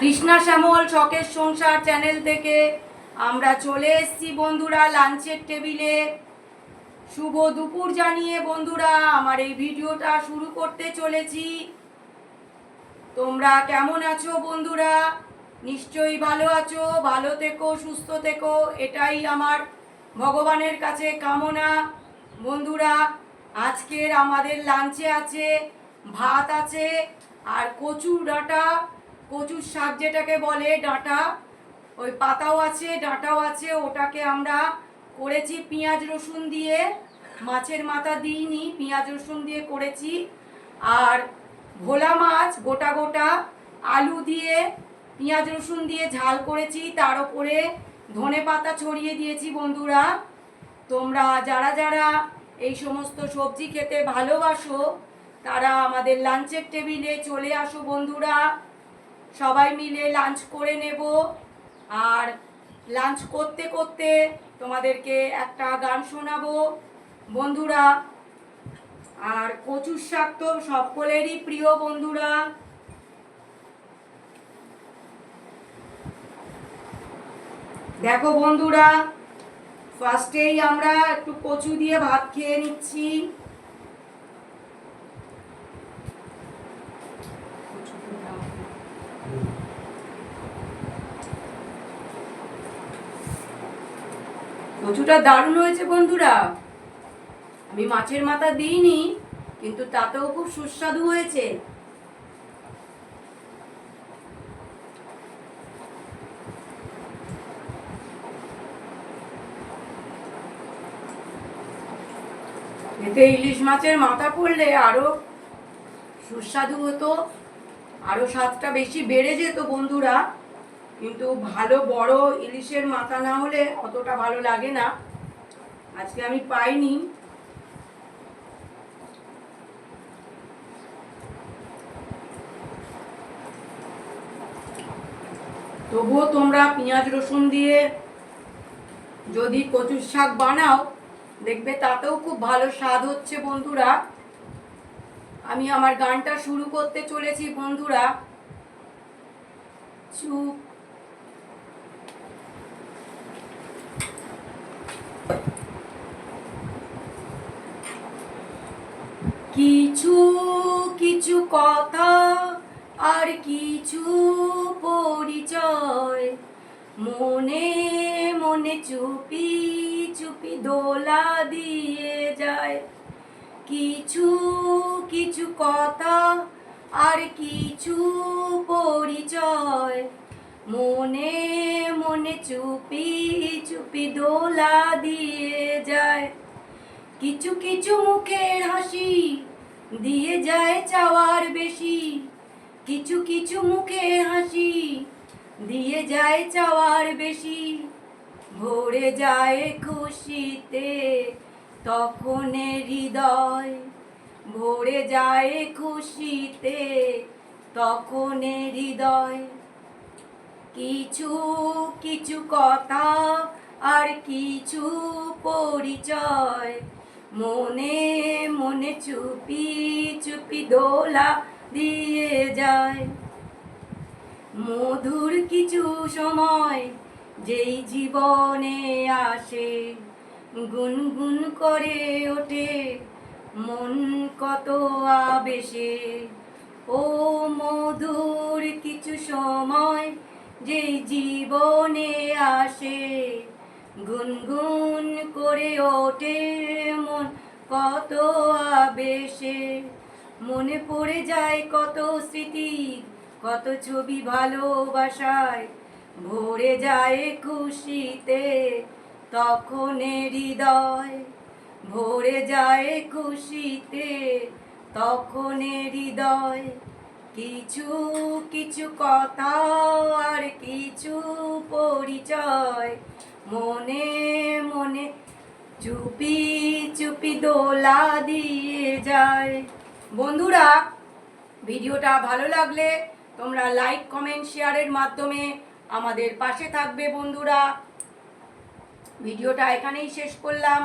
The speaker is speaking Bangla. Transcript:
কৃষ্ণা শ্যামল শখের সংসার চ্যানেল থেকে আমরা চলে এসেছি বন্ধুরা লাঞ্চের টেবিলে। শুভ দুপুর জানিয়ে বন্ধুরা আমার এই ভিডিওটা শুরু করতে চলেছি। তোমরা কেমন আছো বন্ধুরা? নিশ্চয়ই ভালো আছো। ভালো থেকো, সুস্থ থেকো, এটাই আমার ভগবানের কাছে কামনা। বন্ধুরা আজকের আমাদের লাঞ্চে আছে ভাত আছে আর কচুর ডাঁটা, কচুর শাক যেটাকে বলে ডাঁটা, ওই পাতাও আছে ডাঁটাও আছে। ওটাকে আমরা করেছি পেঁয়াজ রসুন দিয়ে, মাছের মাথা দিইনি, পেঁয়াজ রসুন দিয়ে করেছি। আর ভোলা মাছ গোটা গোটা আলু দিয়ে পেঁয়াজ রসুন দিয়ে ঝাল করেছি, তার উপরে ধনে পাতা ছড়িয়ে দিয়েছি। বন্ধুরা তোমরা যারা যারা এই সমস্ত সবজি খেতে ভালোবাসো তারা আমাদের লাঞ্চের টেবিলে চলে আসো বন্ধুরা। সবাই মিলে লাঞ্চ করে নেব। আর লাঞ্চ করতে করতে তোমাদেরকে একটা গান শোনাবো বন্ধুরা। আর কচুর শাক তো সকলেরই প্রিয় বন্ধুরা। দেখো বন্ধুরা, ফার্স্টেই আমরা একটু কচু দিয়ে ভাত খেয়ে নিচ্ছি। কচুটা দারুণ হয়েছে বন্ধুরা। আমি মাছের মাথা দিইনি, কিন্তু তাতেও খুব সুস্বাদু হয়েছে। এতে ইলিশ মাছের মাথা পড়লে আরো সুস্বাদু হতো, আরো স্বাদটা বেশি বেড়ে যেত বন্ধুরা। কিন্তু ভালো বড় ইলিশের মাথা না হলে অতটা ভালো লাগে না। আজকে আমি পাইনি। তবুও তোমরা পেঁয়াজ রসুন দিয়ে যদি কচুর শাক বানাও দেখবে তাতেও খুব ভালো স্বাদ হচ্ছে বন্ধুরা। আমি আমার গানটা শুরু করতে চলেছি বন্ধুরা। চুপ কিছু কিছু কথা আর কিছু পরিচয় মনে মনে চুপি চুপি দোলা দিয়ে যায়। কিছু কিছু কথা আর কিছু পরিচয় মনে মনে চুপি চুপি দোলা দিয়ে যায়। কিছু কিছু মুখের হাসি দিয়ে যায় চাওয়ার বেশি। কিছু কিছু মুখের হাসি দিয়ে যায় চাওয়ার বেশি। ভরে যায় খুশিতে তখন হৃদয়, ভরে যায় খুশিতে তখন হৃদয়। কিছু কিছু কথা আর কিছু পরিচয় মনে মনে চুপি চুপি দোলা দিয়ে যায়। মধুর কিছু সময় যেই জীবনে আসে গুনগুন করে ওঠে মন কত আবেশে। ও মধুর কিছু সময় যেই জীবনে আসে গুনগুন করে ওঠে মন কত আবেশে। মনে পড়ে যায় কত স্মৃতি, কত ছবি ভালোবাসায়। ভরে যায় খুশিতে তখন হৃদয়, ভরে যায় খুশিতে তখন হৃদয়। কিছু কিছু কথা আর কিছু পরিচয় মনে মনে চুপি চুপি দোলা দিয়ে যায়। বন্ধুরা ভিডিওটা ভালো লাগলে তোমরা লাইক কমেন্ট শেয়ারের মাধ্যমে আমাদের পাশে থাকবে বন্ধুরা। ভিডিওটা এখানেই শেষ করলাম।